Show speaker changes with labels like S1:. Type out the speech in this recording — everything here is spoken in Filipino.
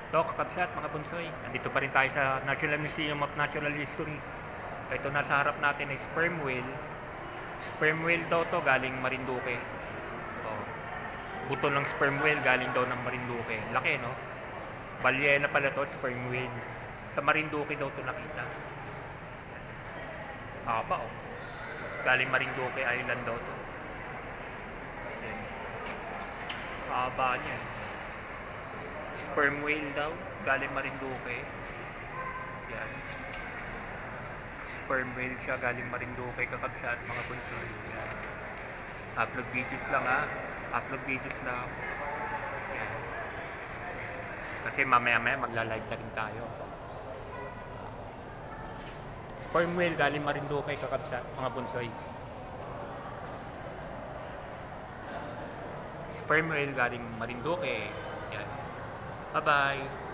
S1: So, kakabsat mga bunsoy, nandito pa rin tayo sa National Museum of Natural History. Ito nasa harap natin ay sperm whale. Sperm whale daw to galing Marinduque. Oh, buto ng sperm whale galing daw ng Marinduque. Laki, no? Balyena pala to, sperm whale. Sa Marinduque daw to nakita. Haba, oh. Galing Marinduque Island daw to. Ayan. Haba niya. Sperm whale daw, galing Marinduque. Yan. Sperm whale siya, galing Marinduque, kakabsat mga bunsoy. Yan. Upload videos lang ha. Upload videos lang. Yan. Kasi mamaya-maya magla-live na rin tayo. Sperm whale, galing Marinduque, kakabsat mga bunsoy. Sperm whale, galing Marinduque. Yan. Bye-bye.